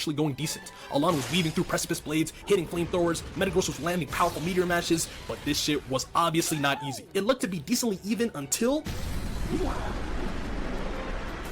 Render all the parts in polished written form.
actually going decent. Alain was weaving through precipice blades, hitting flamethrowers, Metagross was landing powerful meteor mashes, but this shit was obviously not easy. It looked to be decently even until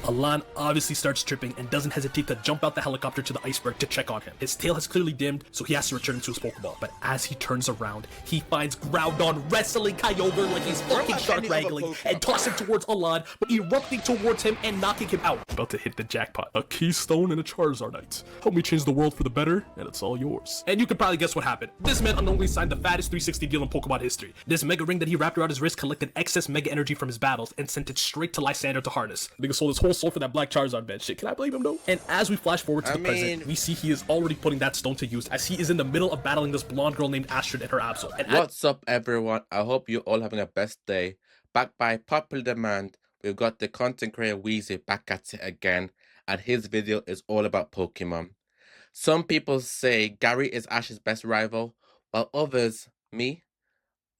Alain obviously starts tripping and doesn't hesitate to jump out the helicopter to the iceberg to check on him. His tail has clearly dimmed, so he has to return to his Pokeball. But as he turns around, he finds Groudon wrestling Kyogre like he's fucking shark wrangling and tossing towards Alain, but erupting towards him and knocking him out. About to hit the jackpot. A Keystone and a Charizardite. Help me change the world for the better, and it's all yours. And you can probably guess what happened. This man unknowingly signed the fattest 360 deal in Pokemon history. This Mega Ring that he wrapped around his wrist collected excess Mega Energy from his battles and sent it straight to Lysandre to harness. Nigga sold his whole soul for that black Charizard bed shit. Can I blame him though? And as we flash forward to the present, we see he is already putting that stone to use as he is in the middle of battling this blonde girl named Astrid and her Absol. And what's up everyone? I hope you're all having a best day. Back by popular demand, we've got the content creator Weezy back at it again, and his video is all about Pokemon. Some people say Gary is Ash's best rival, while others, me,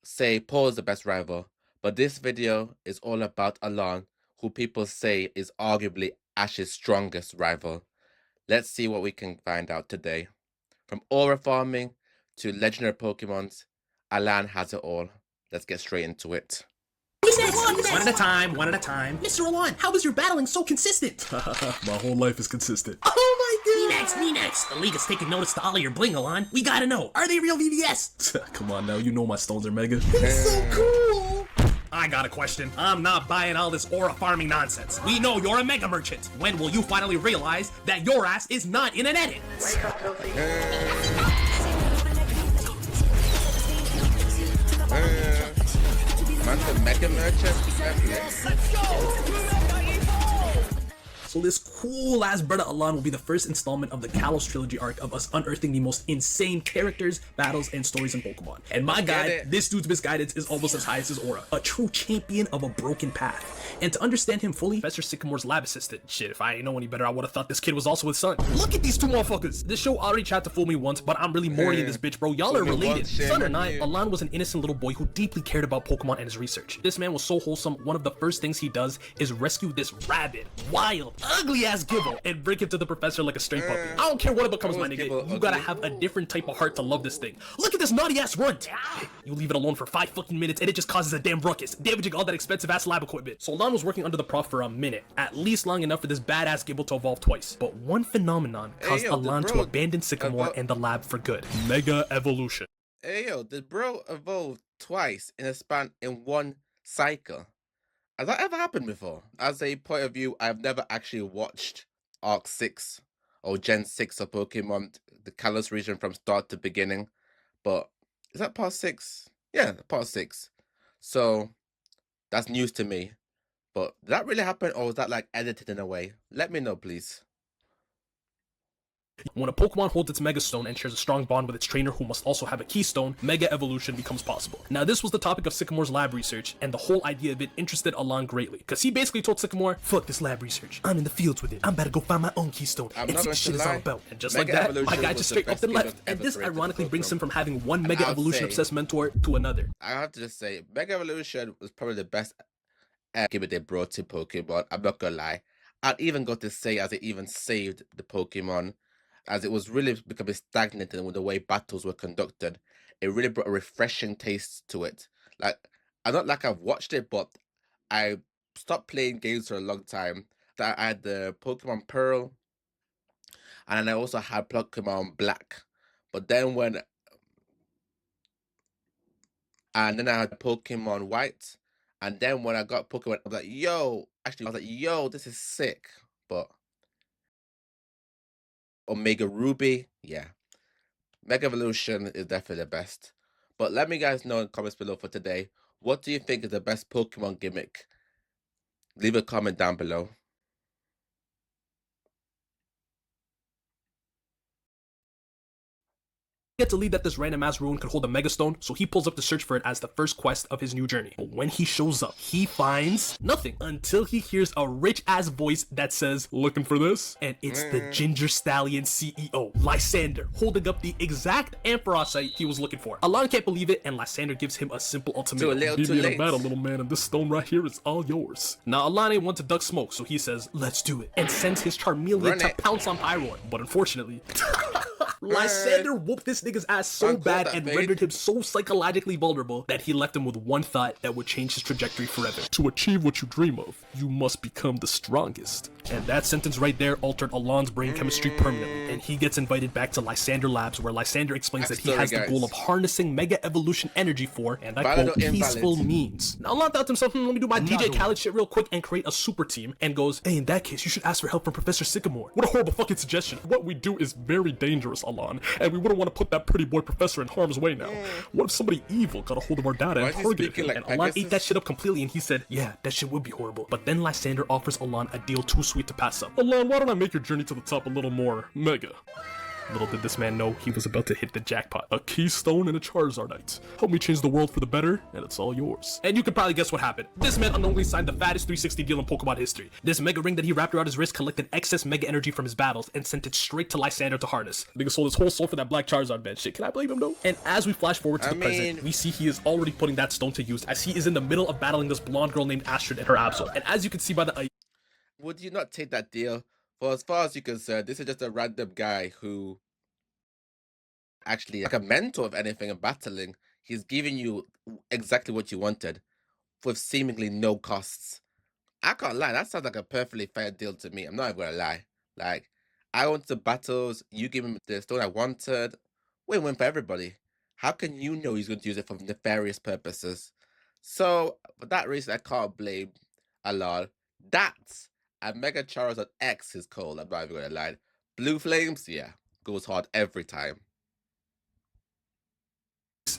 say Paul is the best rival. But this video is all about Alain, who people say is arguably Ash's strongest rival. Let's see what we can find out today. From aura farming to legendary Pokemons, Alain has it all. Let's get straight into it. One at a time, one at a time. Mr. Alain, how is your battling so consistent? My whole life is consistent. Oh my god! Me next. The league is taking notice to all of your bling, Alain. We gotta know, are they real VVS? Come on now, you know my stones are mega. That's so cool! I got a question. I'm not buying all this aura farming nonsense. We know you're a mega merchant. When will you finally realize that your ass is not in an edit? Man's a mega merchant. Let's go! So this cool ass brother Alain will be the first installment of the Kalos Trilogy arc of us unearthing the most insane characters, battles, and stories in Pokemon. And my guy, this dude's misguidance is almost as high as his aura. A true champion of a broken path. And to understand him fully, Professor Sycamore's lab assistant. Shit, if I didn't know any better, I would have thought this kid was also his son. Look at these two motherfuckers. This show already tried to fool me once, but I'm really Maury in this bitch, bro. Y'all are related. Son or not, Alain was an innocent little boy who deeply cared about Pokemon and his research. This man was so wholesome, one of the first things he does is rescue this rabid, wild, ugly ass Gibble and bring him to the professor like a stray puppy. I don't care what it becomes, my nigga. You gotta have a different type of heart to love this thing. Look at this naughty ass runt. You leave it alone for 5 fucking minutes and it just causes a damn ruckus, damaging all that expensive ass lab equipment. So Alain was working under the prof for a minute, at least long enough for this badass Gibble to evolve twice. But one phenomenon caused Alain to abandon Sycamore and the lab for good. Mega evolution. Hey yo, the bro evolved twice in a span in one cycle. Has that ever happened before? As a point of view, I've never actually watched Arc 6 or Gen 6 of Pokemon, the Kalos region from start to beginning. But is that part 6? Yeah, part 6. So that's news to me. But did that really happen, or was that like edited in a way? Let me know, please. When a Pokemon holds its Mega Stone and shares a strong bond with its trainer who must also have a Keystone, Mega Evolution becomes possible. Now this was the topic of Sycamore's lab research, and the whole idea of it interested Alain greatly, because he basically told Sycamore, fuck this lab research, I'm in the fields with it, I'm about to go find my own Keystone and see what shit is all about. And just like that, my guy just straight up and left, and this ironically brings him from having one Mega Evolution obsessed mentor to another. I have to just say, Mega Evolution was probably the best gimmick they brought to Pokemon. I'm not gonna lie. I'd even go to say as it even saved the Pokemon, as it was really becoming stagnant in the way battles were conducted. It really brought a refreshing taste to it. Like, I not like I've watched it, but I stopped playing games for a long time. That I had the Pokemon Pearl, and I also had Pokemon Black. But then I had Pokemon White, and then when I got Pokemon, I was like, yo, this is sick. But Omega Ruby, yeah. Mega Evolution is definitely the best. But let me guys know in the comments below for today, what do you think is the best Pokemon gimmick? Leave a comment down below. Gets a lead that this random ass ruin could hold a Mega Stone, so he pulls up to search for it as the first quest of his new journey. But when he shows up, he finds nothing until he hears a rich ass voice that says, "Looking for this?" And it's the Ginger Stallion CEO, Lysandre, holding up the exact Ampharocyte he was looking for. Alain can't believe it, and Lysandre gives him a simple ultimatum. Meet me in a battle, little man, and this stone right here is all yours. Now Alain ain't want to duck smoke, so he says, "Let's do it," and sends his Charmeleon to pounce on Pyroar. But unfortunately, Lysandre whooped this nigga's ass so bad and rendered him so psychologically vulnerable that he left him with one thought that would change his trajectory forever. To achieve what you dream of, you must become the strongest. And that sentence right there altered Alain's brain chemistry permanently, and he gets invited back to Lysandre Labs, where Lysandre explains that he has the goal of harnessing Mega Evolution energy for, and I quote, peaceful means. Now Alain thought to himself, let me do my DJ Khaled shit real quick and create a super team, and goes, "Hey, in that case, you should ask for help from Professor Sycamore." What a horrible fucking suggestion. What we do is very dangerous, Alain, and we wouldn't want to put that pretty boy professor in harm's way now. What if somebody evil got a hold of our data and targeted him? And Alain ate that shit up completely, and he said, "Yeah, that shit would be horrible." But then Lysandre offers Alain a deal too sweet to pass up. Alain, why don't I make your journey to the top a little more mega? Little did this man know he was about to hit the jackpot. A keystone and a Charizardite. Help me change the world for the better, and it's all yours. And you can probably guess what happened. This man unknowingly signed the fattest 360 deal in Pokemon history. This Mega Ring that he wrapped around his wrist collected excess Mega Energy from his battles and sent it straight to Lysandre to harness. Nigga sold his whole soul for that Black Charizard bad shit. Can I blame him though? And as we flash forward to the present, we see he is already putting that stone to use as he is in the middle of battling this blonde girl named Astrid and her Absol. And as you can see by the would you not take that deal? For as far as you're concerned, this is just a random guy who actually like a mentor of anything in battling. He's giving you exactly what you wanted with seemingly no costs. I can't lie, that sounds like a perfectly fair deal to me. I'm not even gonna lie. Like, I went to battles, you give him the stone I wanted. Win-win for everybody. How can you know he's going to use it for nefarious purposes? So for that reason, I can't blame Alain. That's a Mega Charizard X is cold. I'm not even gonna lie. Blue Flames, yeah, goes hard every time.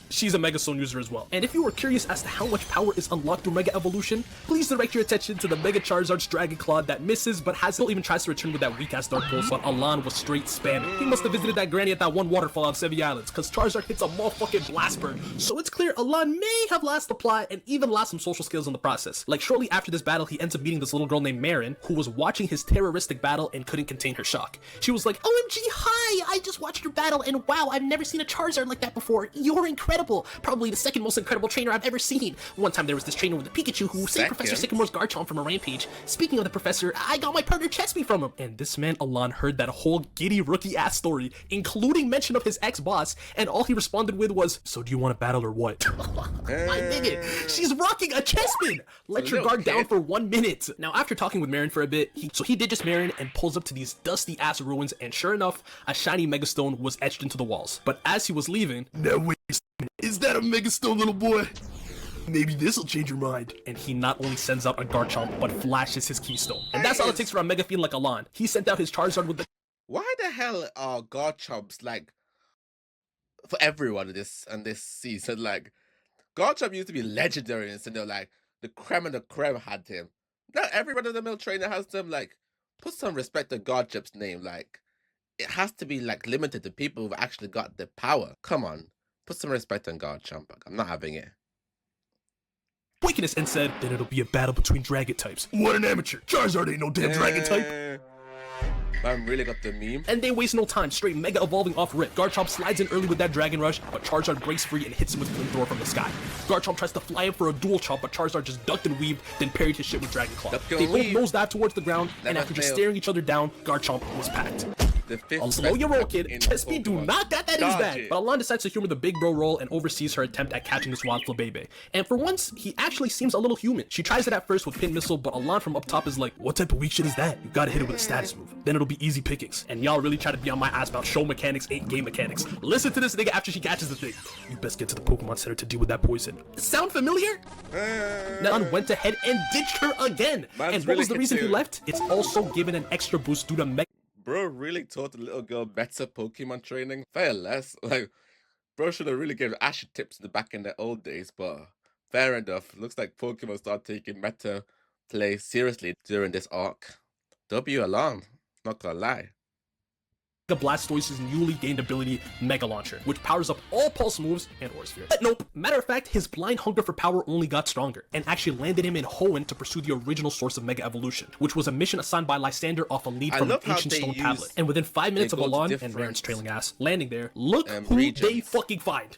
She's a Mega Stone user as well. And if you were curious as to how much power is unlocked through Mega Evolution, please direct your attention to the Mega Charizard's Dragon Claw that misses but still even tries to return with that weak-ass Dark Pulse on Alain was straight spamming. He must have visited that granny at that one waterfall on Sevi Islands, cause Charizard hits a motherfucking blast burn. So it's clear Alain may have lost the plot and even lost some social skills in the process. Like shortly after this battle, he ends up meeting this little girl named Marin, who was watching his terroristic battle and couldn't contain her shock. She was like, "OMG, hi! I just watched your battle and wow, I've never seen a Charizard like that before. You're incredible. Probably the second most incredible trainer I've ever seen." One time there was this trainer with a Pikachu who saved Professor Sycamore's Garchomp from a rampage. Speaking of the professor, I got my partner Chesby from him. And this man Alain heard that whole giddy rookie ass story, including mention of his ex-boss, and all he responded with was, "So do you want to battle or what?" My nigga, she's rocking a Chespin! Let your guard down for 1 minute. Now after talking with Marin for a bit, he did just Marin and pulls up to these dusty ass ruins, and sure enough, a shiny Megastone was etched into the walls. But as he was leaving, "Now wait, is that a Mega Stone, little boy? Maybe this'll change your mind." And he not only sends out a Garchomp, but flashes his Keystone. And that's all it takes for a Mega Fiend like Alain. He sent out his Charizard with the... Why the hell are Garchomps like for everyone in this season? Like, Garchomp used to be legendary, and so they're like the creme of the creme had him. Now every run-of-the-mill trainer has them. Like, put some respect to Garchomp's name. Like, it has to be like limited to people who've actually got the power. Come on, put some respect on Garchomp. I'm not having it. Weakness and said, "Then it'll be a battle between dragon types." What an amateur! Charizard ain't no damn dragon type. Man really got the meme. And they waste no time, straight Mega Evolving off rip. Garchomp slides in early with that Dragon Rush, but Charizard breaks free and hits him with Flamethrower from the sky. Garchomp tries to fly in for a dual chomp, but Charizard just ducked and weaved, then parried his shit with Dragon Claw. They both nosedive towards the ground, and after just staring each other down, Garchomp was packed. I'll slow your roll, kid. Chesby do not got that in his bag. But Alain decides to humor the big bro role and oversees her attempt at catching this wild Flabébé. And for once, he actually seems a little human. She tries it at first with Pin Missile, but Alain from up top is like, "What type of weak shit is that? You gotta hit it with a status move. Then it'll be easy pickings." And y'all really try to be on my ass about show mechanics ain't game mechanics. Listen to this nigga after she catches the thing. "You best get to the Pokemon Center to deal with that poison." Sound familiar? Alain went ahead and ditched her again. And what was the reason he left? It's also given an extra boost due to Mega. Bro really taught the little girl better Pokemon training. Fair less. Like, bro should have really given Ash tips in the back in the old days, but fair enough. Looks like Pokemon start taking meta play seriously during this arc. W Alain, not gonna lie. Blastoise's newly gained ability, Mega Launcher, which powers up all Pulse moves and Aura Sphere. But nope. Matter of fact, his blind hunger for power only got stronger, and actually landed him in Hoenn to pursue the original source of Mega Evolution, which was a mission assigned by Lysandre off a lead from an ancient stone tablet. And within 5 minutes of Alain and Raren's trailing ass landing there, look who they fucking find.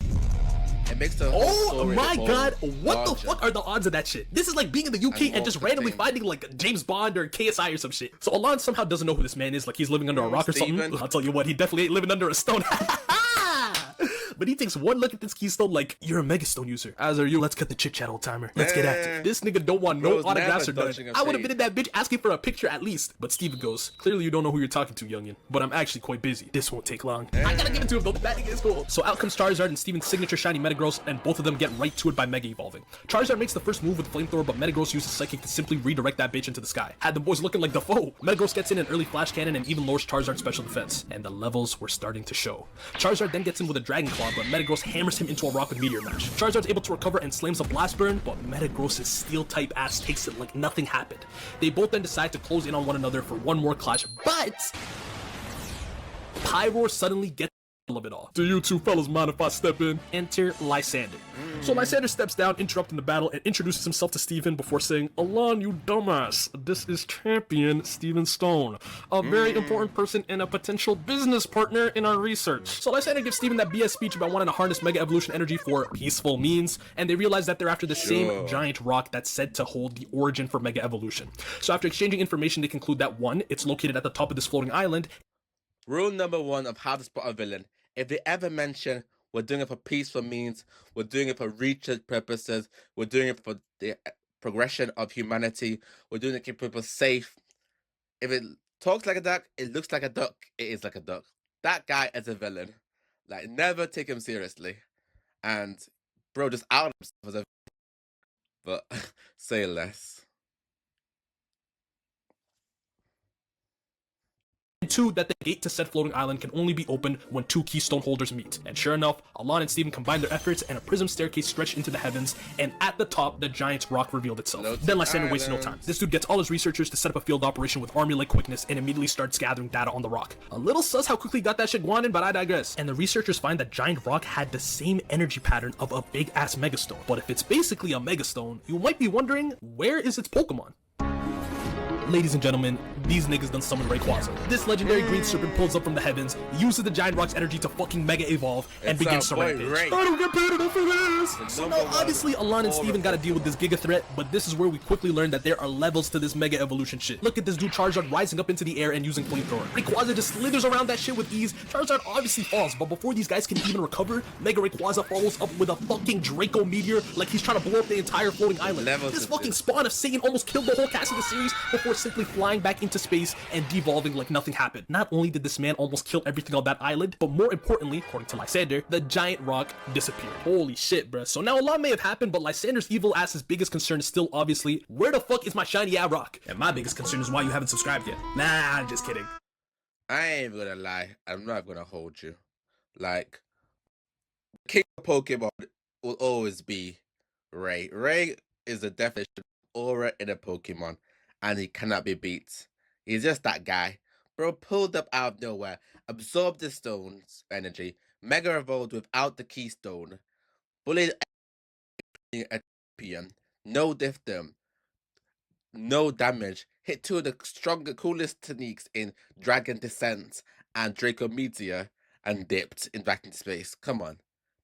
It makes the oh my god, what the fuck are the odds of that shit? This is like being in the UK and just randomly finding like James Bond or KSI or some shit. So Alain somehow doesn't know who this man is, like he's living under a rock or something. I'll tell you what, he definitely ain't living under a stone. But he takes one look at this keystone like, you're a Megastone user. As are you. Let's cut the chit chat, old timer. Let's get active. This nigga don't want no autographs or nothing. I would have been in that bitch asking for a picture at least. But Steven goes, clearly you don't know who you're talking to, youngin. But I'm actually quite busy. This won't take long. I gotta give it to him though. That nigga is cool. So out comes Charizard and Steven's signature shiny Metagross, and both of them get right to it by Mega Evolving. Charizard makes the first move with Flamethrower, but Metagross uses Psychic to simply redirect that bitch into the sky. Had the boys looking like the foe. Metagross gets in an early Flash Cannon and even lowers Charizard's special defense. And the levels were starting to show. Charizard then gets in with a Dragon Claw, but Metagross hammers him into a rock with Meteor Mash. Charizard's able to recover and slams a Blast Burn, but Metagross's Steel-type ass takes it like nothing happened. They both then decide to close in on one another for one more clash, but Pyroar suddenly gets of it all. Do you two fellas mind if I step in? Enter Lysandre. So Lysandre steps down, interrupting the battle, and introduces himself to Steven before saying, Alain, you dumbass. This is Champion Steven Stone, a very important person and a potential business partner in our research. So Lysandre gives Steven that BS speech about wanting to harness Mega Evolution energy for peaceful means, and they realize that they're after the same giant rock that's said to hold the origin for Mega Evolution. So after exchanging information, they conclude that 1, it's located at the top of this floating island. Rule number 1 of how to spot a villain. If they ever mention we're doing it for peaceful means, we're doing it for research purposes, we're doing it for the progression of humanity, we're doing it to keep people safe. If it talks like a duck, it looks like a duck, it is like a duck. That guy is a villain. Like, never take him seriously. And bro just out himself as a but say less. 2, that the gate to said floating island can only be opened when 2 keystone holders meet. And sure enough, Alain and Steven combined their efforts and a prism staircase stretched into the heavens, and at the top, the giant's rock revealed itself. Then Lysandre wasted no time. This dude gets all his researchers to set up a field operation with army-like quickness and immediately starts gathering data on the rock. A little sus how quickly he got that shit going, but I digress. And the researchers find that giant rock had the same energy pattern of a big-ass megastone. But if it's basically a megastone, you might be wondering, where is its Pokemon? Ladies and gentlemen, these niggas done summoned Rayquaza. This legendary green serpent pulls up from the heavens, uses the giant rock's energy to fucking Mega Evolve, and begins to rampage. I don't get paid enough for this! So now, obviously, Alain and Steven gotta deal with this Giga threat, but this is where we quickly learn that there are levels to this Mega Evolution shit. Look at this dude Charizard rising up into the air and using Flamethrower. Rayquaza just slithers around that shit with ease. Charizard obviously falls, but before these guys can even recover, Mega Rayquaza follows up with a fucking Draco Meteor like he's trying to blow up the entire floating island. This fucking spawn of Satan almost killed the whole cast of the series before simply flying back into space and devolving like nothing happened. Not only did this man almost kill everything on that island, but more importantly, according to Lysandre, the giant rock disappeared. Holy shit, bruh. So now a lot may have happened, but Lysandre's evil ass's biggest concern is still obviously, where the fuck is my shiny ass rock? And my biggest concern is why you haven't subscribed yet. Nah, I'm just kidding. I ain't gonna lie, I'm not gonna hold you. Like, king of Pokemon will always be Ray. Ray is the definition of aura in a Pokemon, and he cannot be beat. He's just that guy. Bro pulled up out of nowhere, absorbed the stone's energy, Mega Evolved without the keystone, bullied a champion, no diff-them, no damage, hit 2 of the stronger, coolest techniques in Dragon Descent and Draco Meteor, and dipped back into space. Come on.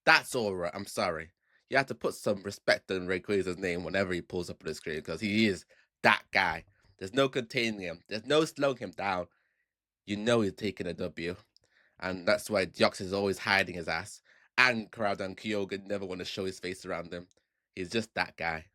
That's aura, I'm sorry. You have to put some respect on Rayquaza's name whenever he pulls up on the screen, because he is that guy. There's no containing him. There's no slowing him down. You know he's taking a W. And that's why Deoxys is always hiding his ass. And Crowd and Kyogre never want to show his face around him. He's just that guy.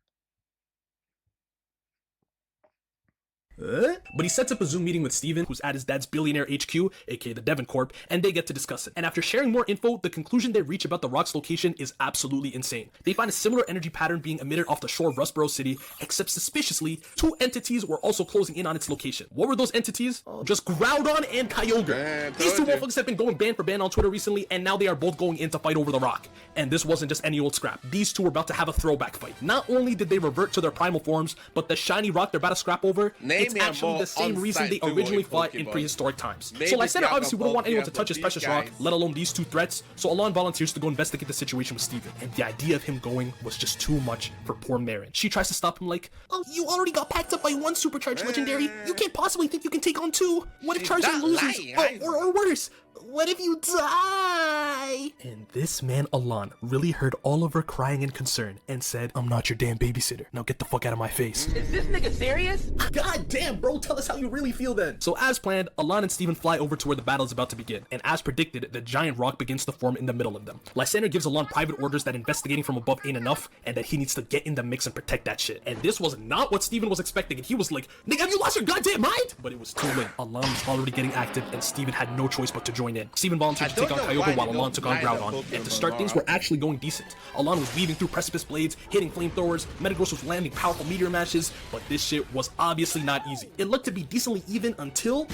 But he sets up a Zoom meeting with Steven, who's at his dad's billionaire HQ, aka the Devon Corp, and they get to discuss it. And after sharing more info, the conclusion they reach about the rock's location is absolutely insane. They find a similar energy pattern being emitted off the shore of Rustboro City, except suspiciously, 2 entities were also closing in on its location. What were those entities? Just Groudon and Kyogre. These 2 motherfuckers have been going ban for ban on Twitter recently, and now they are both going in to fight over the rock. And this wasn't just any old scrap. These 2 were about to have a throwback fight. Not only did they revert to their primal forms, but the shiny rock they're about to scrap over, it's actually the same reason they originally fought in prehistoric times. So Lysandre obviously wouldn't want anyone to touch his precious rock, let alone these two threats, so Alain volunteers to go investigate the situation with Steven, and the idea of him going was just too much for poor Marin. She tries to stop him like, oh, you already got packed up by one supercharged legendary, you can't possibly think you can take on two. What if Charizard loses? Or worse, what if you die? And this man, Alain, really heard all of her crying and concern and said, I'm not your damn babysitter. Now get the fuck out of my face. Is this nigga serious? God damn, bro, tell us how you really feel then. So as planned, Alain and Steven fly over to where the battle is about to begin. And as predicted, the giant rock begins to form in the middle of them. Lysandre gives Alain private orders that investigating from above ain't enough and that he needs to get in the mix and protect that shit. And this was not what Steven was expecting. And he was like, nigga, have you lost your goddamn mind? But it was too late. Alain was already getting active and Steven had no choice but to join in. Steven volunteered to take on Kyogre while Alain took on Groudon. And to start, things were actually going decent. Alain was weaving through precipice blades, hitting flamethrowers, Metagross was landing powerful meteor mashes, but this shit was obviously not easy. It looked to be decently even until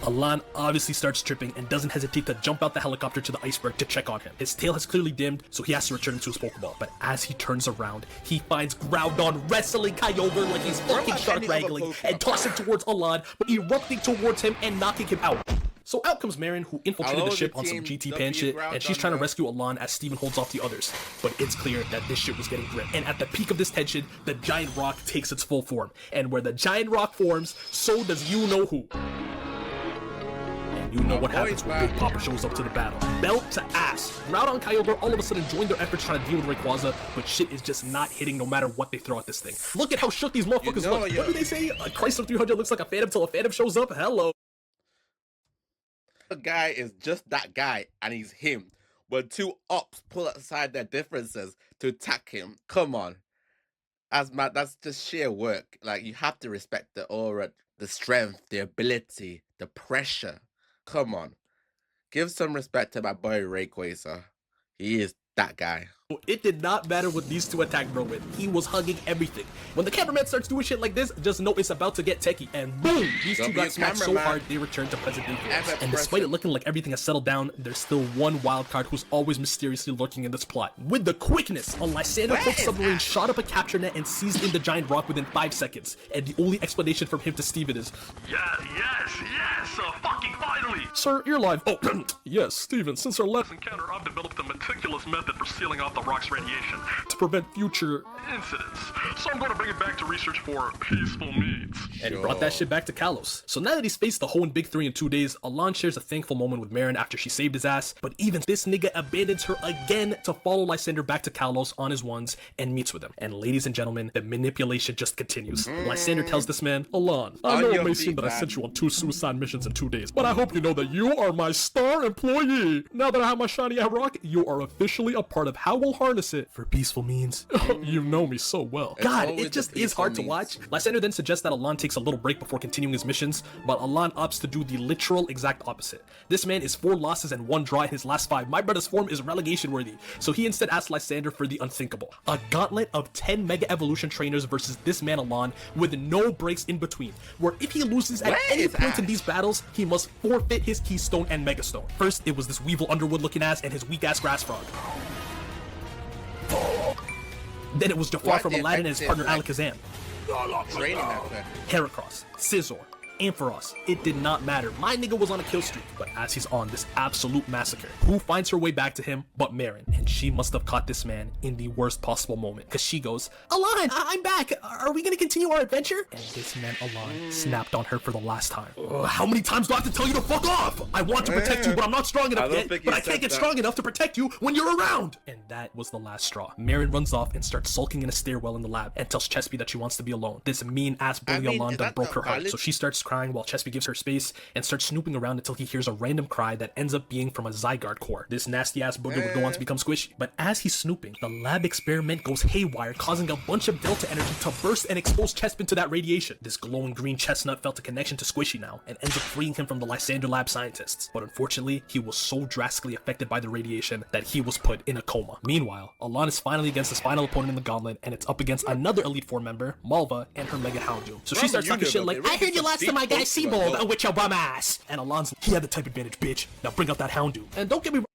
Alain obviously starts tripping and doesn't hesitate to jump out the helicopter to the iceberg to check on him. His tail has clearly dimmed, so he has to return to his Pokeball. But as he turns around, he finds Groudon wrestling Kyogre like he's fucking shark wrangling and tossing towards Alain, but erupting towards him and knocking him out. So out comes Marin, who infiltrated the ship on some GT Pan shit, and she's trying to rescue Alain as Steven holds off the others. But it's clear that this shit was getting grim. And at the peak of this tension, the giant rock takes its full form. And where the giant rock forms, so does you-know-who. You know what happens when Big Papa shows up to the battle. Belt to ass. Groudon and Kyogre all of a sudden join their efforts trying to deal with Rayquaza, but shit is just not hitting no matter what they throw at this thing. Look at how shook these motherfuckers look. What do they say? A Chrysler 300 looks like a Phantom till a Phantom shows up? Hello. The guy is just that guy, and he's him. When two ops pull aside their differences to attack him, come on. That's just sheer work. Like, you have to respect the aura, the strength, the ability, the pressure. Come on. Give some respect to my boy Rayquaza. He is that guy. It did not matter what these two attacked bro with. He was hugging everything. When the cameraman starts doing shit like this, just know it's about to get techie. And boom! These two got smacked so hard, they returned to present day fears. And despite it looking like everything has settled down, there's still one wild card who's always mysteriously lurking in this plot. With the quickness, a Lysandre Cook submarine shot up a capture net and seized in the giant rock within 5 seconds. And the only explanation from him to Steven is, Yes, fucking finally! Sir, you're live. Oh, yes, Steven, since our last Encounter, I've developed a meticulous method for sealing off the rock's radiation to prevent future incidents. So I'm going to bring it back to research for peaceful needs. And he brought that shit back to Kalos. So now that he's faced the whole Big 3 in 2 days, Alain shares a thankful moment with Marin after she saved his ass, but even this nigga abandons her again to follow Lysandre back to Kalos on his ones and meets with him. And ladies and gentlemen, the manipulation just continues. Lysandre tells this man, Alain, I know it may seem that I sent you on 2 suicide missions in 2 days, but I hope you know that you are my star employee. Now that I have my shiny rock, you are officially a part of how we'll harness it for peaceful means. You know me so well. God, it just is hard to watch. Lysandre then suggests that Alain takes a little break before continuing his missions, but Alain opts to do the literal exact opposite. This man is 4 losses and 1 draw in his last 5. My brother's form is relegation worthy, so he instead asks Lysandre for the unthinkable. A gauntlet of 10 Mega Evolution trainers versus this man Alain with no breaks in between, where if he loses at any point in these battles, he must forfeit his Keystone and Mega Stone. First, it was this Weevil Underwood looking ass and his weak ass Grass Frog. Then it was Jafar from Aladdin and his partner Alakazam. Heracross, Scizor, Ampharos, it did not matter. My nigga was on a kill streak, but as he's on this absolute massacre, who finds her way back to him but Marin? And she must have caught this man in the worst possible moment, because she goes, Alain, I'm back. Are we gonna continue our adventure? And this man Alain snapped on her for the last time. How many times do I have to tell you to fuck off? I want to protect you, but I'm not strong enough yet, but I can't get strong enough to protect you when you're around. And that was the last straw. Marin runs off and starts sulking in a stairwell in the lab and tells Chespy that she wants to be alone. This mean ass bully Alain done broke her heart, so she starts crying while Chespy gives her space and starts snooping around until he hears a random cry that ends up being from a Zygarde core. This nasty ass booger would go on to become squishy, but as he's snooping, the lab experiment goes haywire, causing a bunch of delta energy to burst and expose Chespin to that radiation. This glowing green chestnut felt a connection to Squishy now and ends up freeing him from the Lysandre lab scientists, but unfortunately he was so drastically affected by the radiation that he was put in a coma. Meanwhile, Alain is finally against his final opponent in the gauntlet, and it's up against another Elite Four member, Malva, and her Mega Houndoom. So she starts talking shit like, I heard you lost to my guy Seabold with your bum ass. And Alain's, he had the type advantage, bitch. Now bring out that Houndoom. And don't get me wrong.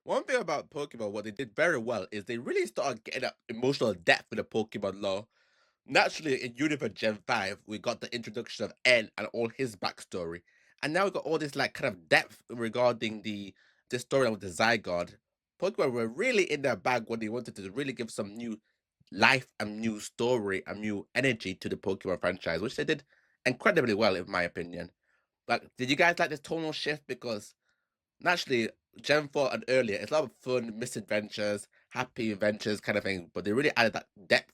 One thing about Pokemon, what they did very well is they really started getting that emotional depth with the Pokemon lore. Naturally, in Universe Gen 5, we got the introduction of N and all his backstory. And now we got all this like kind of depth regarding the story of the Zygarde. Pokemon were really in their bag when they wanted to really give some new life and new story and new energy to the Pokemon franchise, which they did incredibly well, in my opinion. Like, did you guys like this tonal shift? Because naturally, Gen 4 and earlier, it's a lot of fun, misadventures, happy adventures kind of thing, but they really added that depth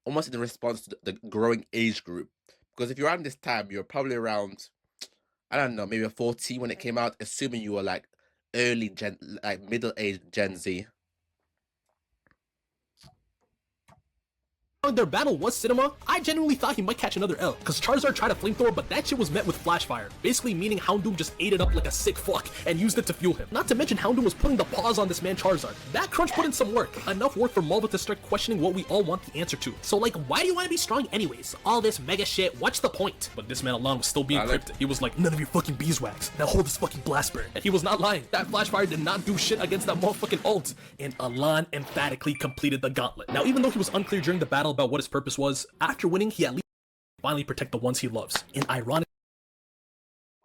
almost in response to the growing age group. Because if you're around this time, you're probably around, I don't know, maybe 14 when it came out, assuming you were like early Gen, like middle-aged Gen Z. Their battle was cinema, I genuinely thought he might catch another L, cause Charizard tried a flamethrower, but that shit was met with flash fire, basically meaning Houndoom just ate it up like a sick fuck and used it to fuel him. Not to mention Houndoom was putting the pause on this man Charizard. That crunch put in some work, enough work for Marvel to start questioning what we all want the answer to. So like, why do you want to be strong anyways? All this mega shit, what's the point? But this man Alain was still being cryptic. He was like, none of your fucking beeswax, now hold this fucking blast burn. And he was not lying, that flash fire did not do shit against that motherfucking ult, and Alain emphatically completed the gauntlet. Now even though he was unclear during the battle about what his purpose was, after winning, he at least finally protect the ones he loves. And ironic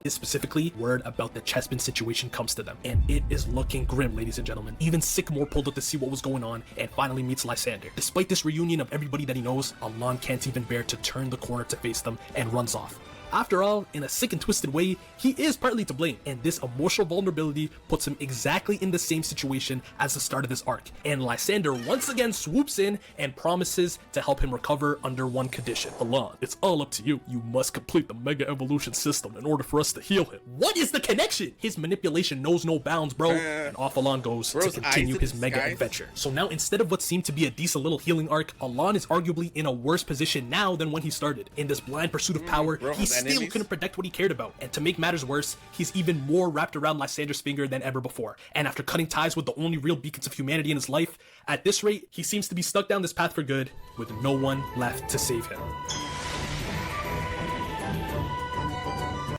is specifically word about the Chespin situation comes to them, and it is looking grim, ladies and gentlemen. Even Sycamore pulled up to see what was going on and finally meets Lysandre. Despite this reunion of everybody that he knows, Alain can't even bear to turn the corner to face them and runs off. After all, in a sick and twisted way, he is partly to blame, and this emotional vulnerability puts him exactly in the same situation as the start of this arc. And Lysandre once again swoops in and promises to help him recover under one condition. Alain, it's all up to you. You must complete the Mega Evolution system in order for us to heal him. What is the connection? His manipulation knows no bounds, bro. And off Alain goes to continue his Mega adventure. So now, instead of what seemed to be a decent little healing arc, Alain is arguably in a worse position now than when he started. In this blind pursuit of power, he still couldn't protect what he cared about, and to make matters worse, he's even more wrapped around Lysandre's finger than ever before. And after cutting ties with the only real beacons of humanity in his life, at this rate, he seems to be stuck down this path for good, with no one left to save him.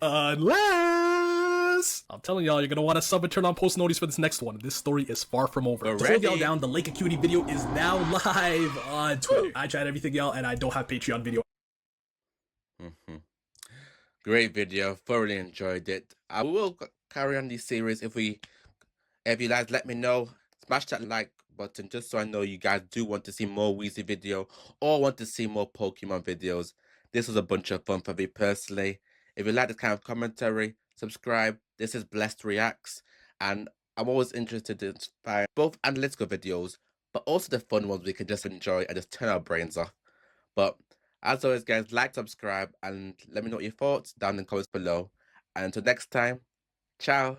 Unless... I'm telling y'all, you're gonna want to sub and turn on post notice for this next one. This story is far from over. To hold y'all down, the Lake Acuity video is now live on Twitter. I tried everything, y'all, and I don't have Patreon video. Great video, thoroughly enjoyed it. I will carry on this series if you guys let me know. Smash that like button just so I know you guys do want to see more Weezy video or want to see more Pokemon videos. This was a bunch of fun for me personally. If you like this kind of commentary, subscribe. This is Blessed Reacts, and I'm always interested in find both analytical videos, but also the fun ones we can just enjoy and just turn our brains off. But as always, guys, like, subscribe, and let me know what your thoughts down in the comments below. And until next time, ciao.